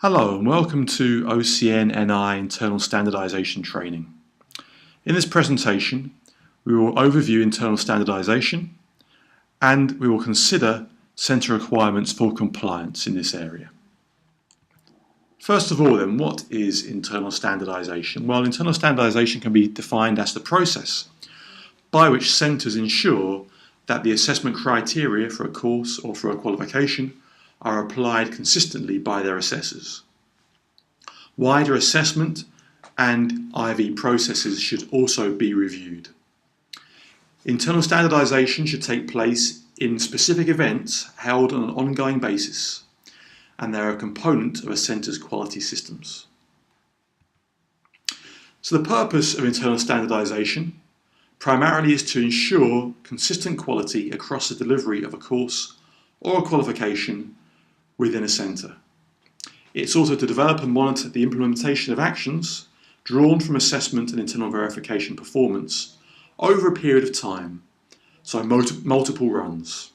Hello and welcome to OCN NI Internal Standardization Training. In this presentation, we will overview internal standardization and we will consider centre requirements for compliance in this area. First of all then, what is internal standardization? Well, internal standardization can be defined as the process by which centres ensure that the assessment criteria for a course or for a qualification are applied consistently by their assessors. Wider assessment and IV processes should also be reviewed. Internal standardization should take place in specific events held on an ongoing basis, and they are a component of a centre's quality systems. So the purpose of internal standardization primarily is to ensure consistent quality across the delivery of a course or a qualification within a centre. It's also to develop and monitor the implementation of actions drawn from assessment and internal verification performance over a period of time, so multiple runs.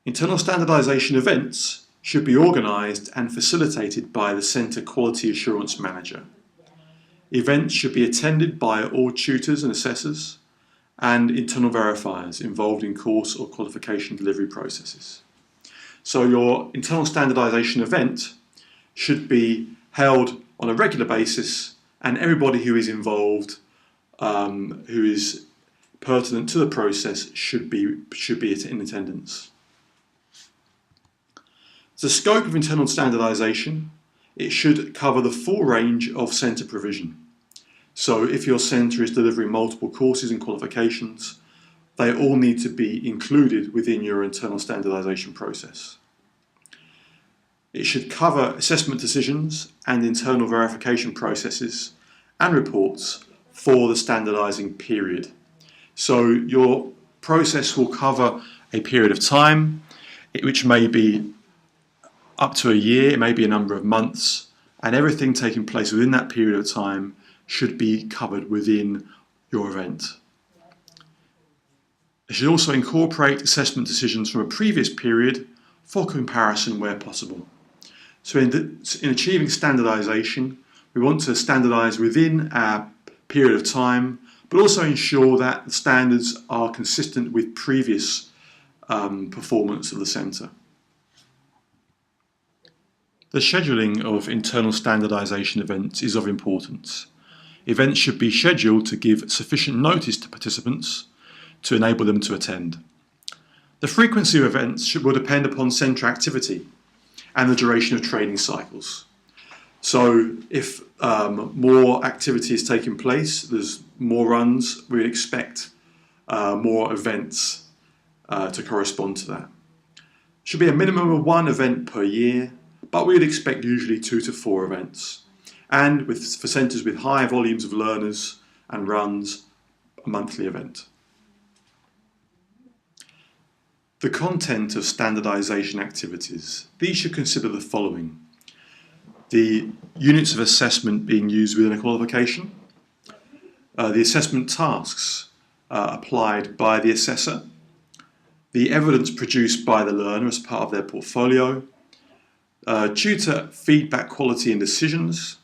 Internal standardization events should be organised and facilitated by the centre quality assurance manager. Events should be attended by all tutors and assessors and internal verifiers involved in course or qualification delivery processes. So your internal standardization event should be held on a regular basis, and everybody who is involved, who is pertinent to the process, should be in attendance. The scope of internal standardization, it should cover the full range of centre provision. So if your centre is delivering multiple courses and qualifications, they all need to be included within your internal standardization process. It should cover assessment decisions and internal verification processes and reports for the standardizing period. So your process will cover a period of time, which may be up to a year, it may be a number of months, and everything taking place within that period of time should be covered within your event. It should also incorporate assessment decisions from a previous period for comparison where possible. So in achieving standardization, we want to standardize within our period of time, but also ensure that the standards are consistent with previous performance of the centre. The scheduling of internal standardization events is of importance. Events should be scheduled to give sufficient notice to participants to enable them to attend. The frequency of events will depend upon centre activity and the duration of training cycles. So if more activity is taking place, there's more runs, we would expect more events to correspond to that. Should be a minimum of 1 event per year, but we would expect usually 2 to 4 events. And for centres with high volumes of learners and runs, a monthly event. The content of standardisation activities. These should consider the following. The units of assessment being used within a qualification, the assessment tasks applied by the assessor, the evidence produced by the learner as part of their portfolio, tutor feedback quality and decisions,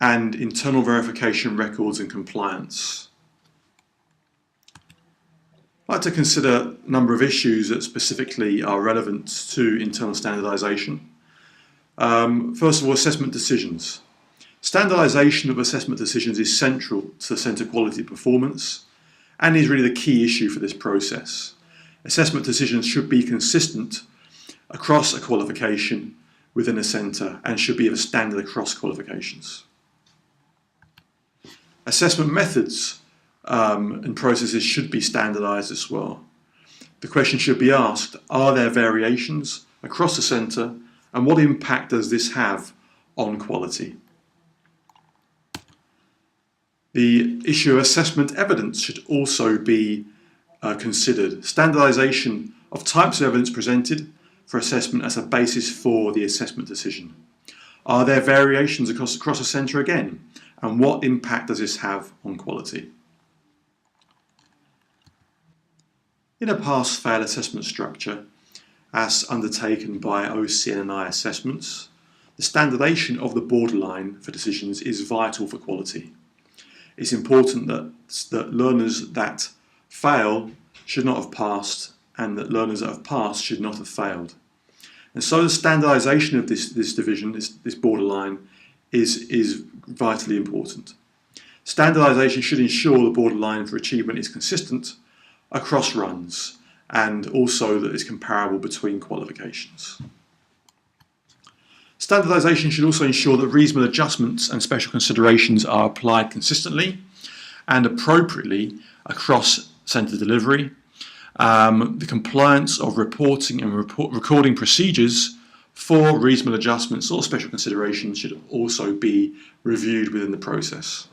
and internal verification records and compliance. I'd like to consider a number of issues that specifically are relevant to internal standardization. First of all, assessment decisions. Standardization of assessment decisions is central to the centre quality performance and is really the key issue for this process. Assessment decisions should be consistent across a qualification within a centre and should be of a standard across qualifications. Assessment methods and processes should be standardised as well. The question should be asked, are there variations across the centre, and what impact does this have on quality? The issue of assessment evidence should also be considered. Standardisation of types of evidence presented for assessment as a basis for the assessment decision. Are there variations across a centre again? And what impact does this have on quality? In a pass-fail assessment structure, as undertaken by OCN NI assessments, the standardisation of the borderline for decisions is vital for quality. It's important that learners that fail should not have passed, and that learners that have passed should not have failed. And so the standardisation of this division, this borderline, is vitally important. Standardisation should ensure the borderline for achievement is consistent across runs, and also that it's comparable between qualifications. Standardisation should also ensure that reasonable adjustments and special considerations are applied consistently and appropriately across centre delivery. The compliance of reporting and recording procedures for reasonable adjustments or special considerations should also be reviewed within the process.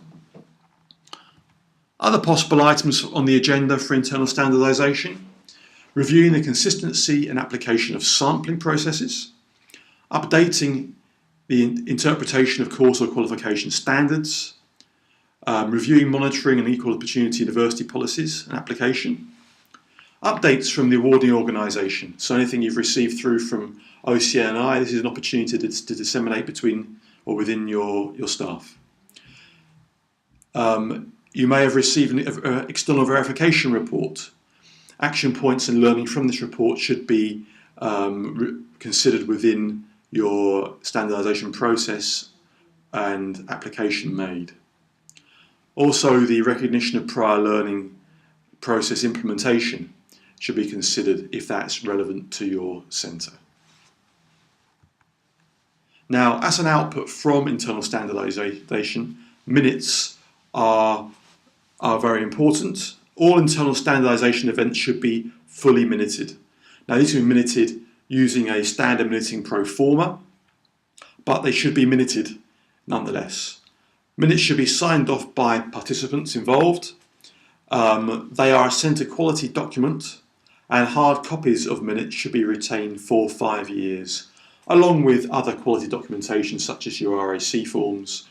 Other possible items on the agenda for internal standardisation: reviewing the consistency and application of sampling processes, updating the interpretation of course or qualification standards, reviewing monitoring and equal opportunity diversity policies and application, updates from the awarding organisation. So anything you've received through from OCN NI, this is an opportunity to disseminate between or within your staff. You may have received an external verification report. Action points and learning from this report should be considered within your standardisation process and application made. Also, the recognition of prior learning process implementation should be considered if that's relevant to your centre. Now, as an output from internal standardisation, minutes are very important. All internal standardisation events should be fully minuted. Now, these can be minuted using a standard minuting pro forma, but they should be minuted nonetheless. Minutes should be signed off by participants involved. They are a centre quality document, and hard copies of minutes should be retained for 5 years, along with other quality documentation such as your RAC forms,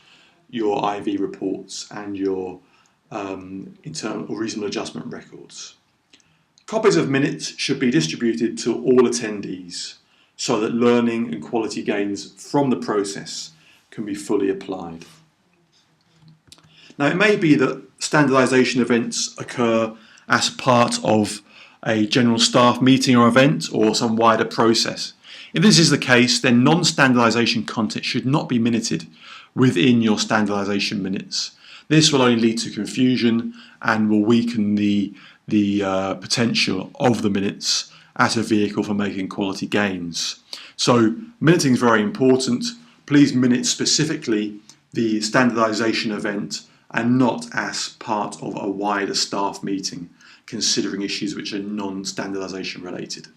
your IV reports, and your internal or reasonable adjustment records. Copies of minutes should be distributed to all attendees so that learning and quality gains from the process can be fully applied. Now, it may be that standardisation events occur as part of a general staff meeting or event or some wider process. If this is the case, then non-standardisation content should not be minuted within your standardisation minutes. This will only lead to confusion and will weaken the potential of the minutes as a vehicle for making quality gains. So minuting is very important. Please minute specifically the standardisation event and not as part of a wider staff meeting, considering issues which are non-standardisation related.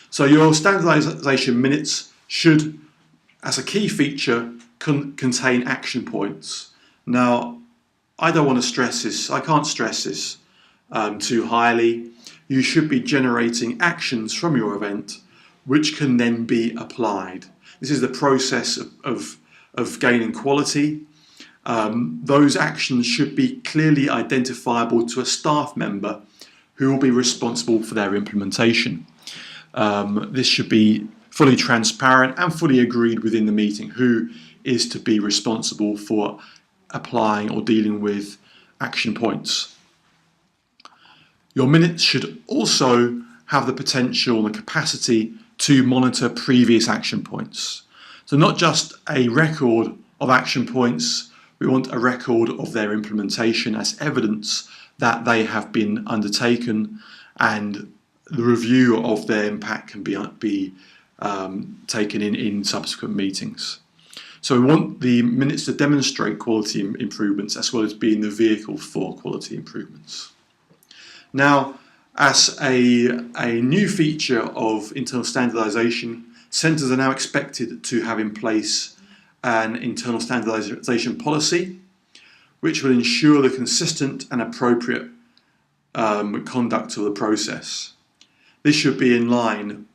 So your standardisation minutes should, as a key feature, contain action points. Now, I don't want to stress this, I can't stress this too highly. You should be generating actions from your event which can then be applied. This is the process of gaining quality. Those actions should be clearly identifiable to a staff member who will be responsible for their implementation. This should be fully transparent and fully agreed within the meeting who is to be responsible for applying or dealing with action points. Your minutes should also have the potential and the capacity to monitor previous action points. So not just a record of action points, we want a record of their implementation as evidence that they have been undertaken, and the review of their impact can be taken in subsequent meetings. So we want the minutes to demonstrate quality improvements as well as being the vehicle for quality improvements. Now, as a new feature of internal standardisation, centres are now expected to have in place an internal standardisation policy which will ensure the consistent and appropriate conduct of the process. This should be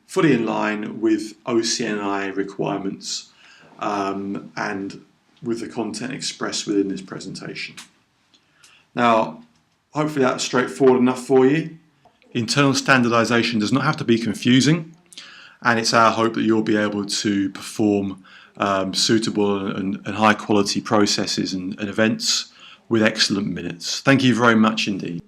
fully in line with OCN NI requirements and with the content expressed within this presentation. Now, hopefully that's straightforward enough for you. Internal standardisation does not have to be confusing. and it's our hope that you'll be able to perform suitable and high quality processes and events with excellent minutes. Thank you very much indeed.